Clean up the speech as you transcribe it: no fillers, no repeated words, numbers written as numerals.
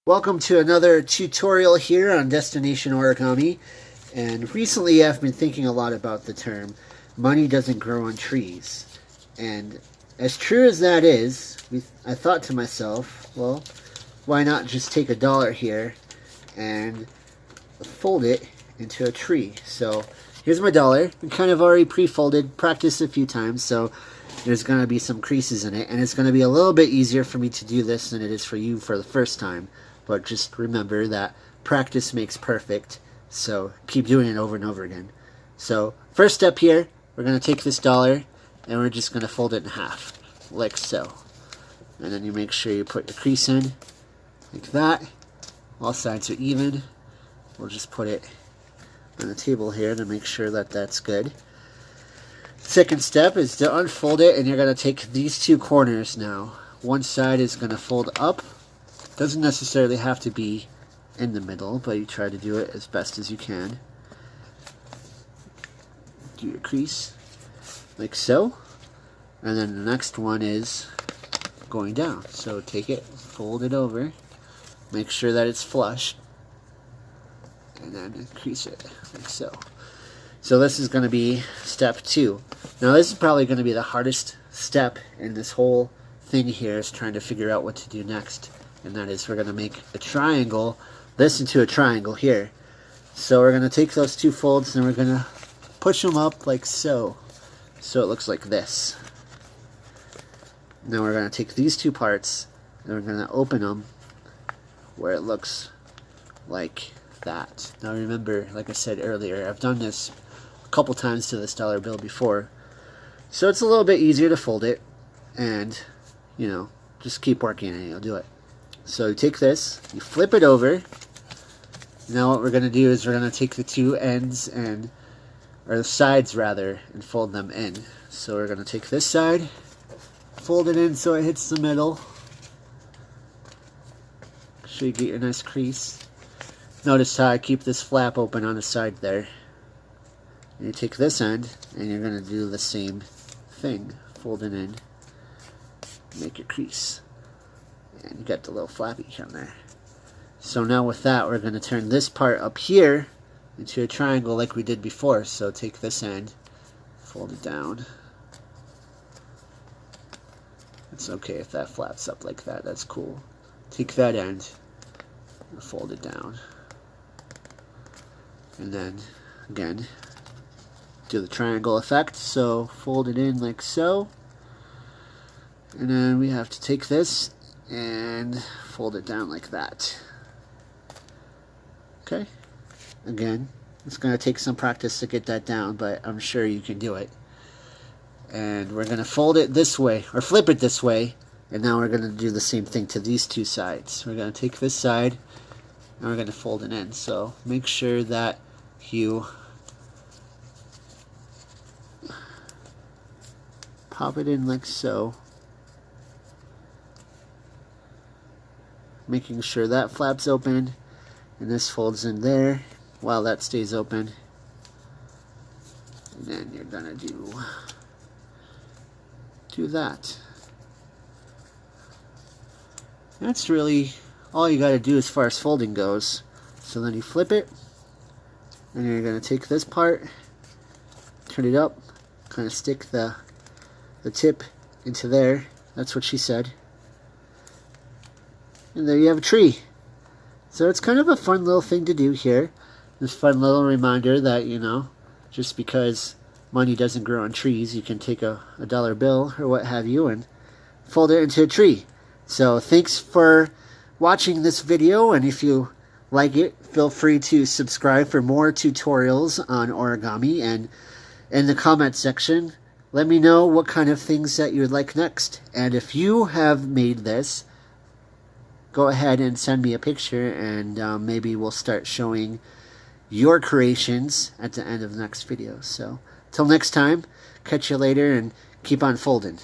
Welcome to another tutorial here on Destination Origami. And recently I've been thinking a lot about the term, money doesn't grow on trees. And as true as that is, I thought to myself, well, why not just take $1 here and fold it into a tree? So here's my $1. I kind of already pre-folded, practiced a few times, so there's going to be some creases in it. And it's going to be a little bit easier for me to do this than it is for you for the first time. But just remember that practice makes perfect, so keep doing it over and over again. So first step here, we're going to take this $1 and we're just going to fold it in half, like so. And then you make sure you put your crease in, like that. All sides are even. We'll just put it on the table here to make sure that that's good. Second step is to unfold it, and you're going to take these two corners now. One side is going to fold up. Doesn't necessarily have to be in the middle, but you try to do it as best as you can. Do your crease, like so. And then the next one is going down. So take it, fold it over, make sure that it's flush, and then crease it, like so. So this is going to be step 2. Now this is probably going to be the hardest step in this whole thing here, is trying to figure out what to do next. And that is, we're going to make a triangle, this into a triangle here. So we're going to take those two folds and we're going to push them up like so. So it looks like this. Now we're going to take these two parts and we're going to open them where it looks like that. Now remember, like I said earlier, I've done this a couple times to this $1 bill before. So it's a little bit easier to fold it, and, you know, just keep working and you'll do it. So you take this, you flip it over. Now what we're going to do is we're going to take the two ends, or the sides rather, and fold them in. So we're going to take this side, fold it in so it hits the middle. Make sure you get your nice crease. Notice how I keep this flap open on the side there. And you take this end, and you're going to do the same thing. Fold it in, make your crease. And you got the little flappy on there. So now with that, we're going to turn this part up here into a triangle like we did before. So take this end, fold it down. It's okay if that flaps up like that, that's cool. Take that end and fold it down. And then, again, do the triangle effect. So fold it in like so. And then we have to take this and fold it down like that. Okay, again, it's going to take some practice to get that down, but I'm sure you can do it. And we're going to fold it this way, or flip it this way, and now we're going to do the same thing to these two sides. We're going to take this side and we're going to fold it in. So make sure that you pop it in like so, making sure that flaps open and this folds in there while that stays open. And then you're gonna do that. That's really all you gotta do as far as folding goes. So then you flip it, and you're gonna take this part, turn it up, kind of stick the tip into there. That's what she said. And there you have a tree. So it's kind of a fun little thing to do here. This fun little reminder that, you know, just because money doesn't grow on trees, you can take a $1 bill or what have you and fold it into a tree. So thanks for watching this video, and if you like it, feel free to subscribe for more tutorials on origami, and in the comment section, let me know what kind of things that you would like next. And if you have made this, go ahead and send me a picture, and maybe we'll start showing your creations at the end of the next video. So, till next time, catch you later, and keep on folding.